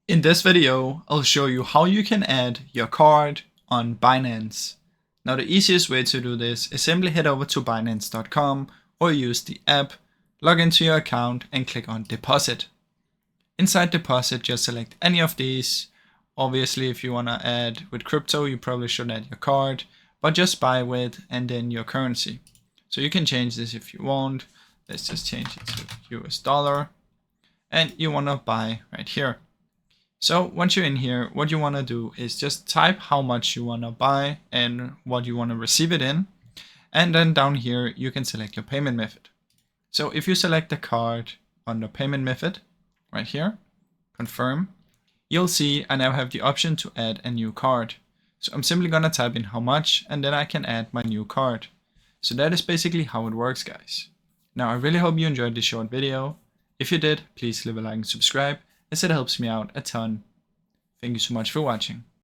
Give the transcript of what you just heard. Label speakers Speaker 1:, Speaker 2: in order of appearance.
Speaker 1: In this video, I'll show you how you can add your card on Binance. Now the easiest way to do this is simply head over to binance.com or use the app, log into your account and click on deposit. Inside deposit, just select any of these. Obviously, if you want to add with crypto, you probably should add your card, but just buy with and then your currency. So you can change this if you want. Let's just change it to US dollar and you want to buy right here. So once you're in here, what you want to do is just type how much you want to buy and what you want to receive it in. And then down here, you can select your payment method. So if you select the card under payment method right here, confirm, you'll see I now have the option to add a new card. So I'm simply going to type in how much and then I can add my new card. So that is basically how it works, guys. Now I really hope you enjoyed this short video. If you did, please leave a like and subscribe, as it helps me out a ton. Thank you so much for watching.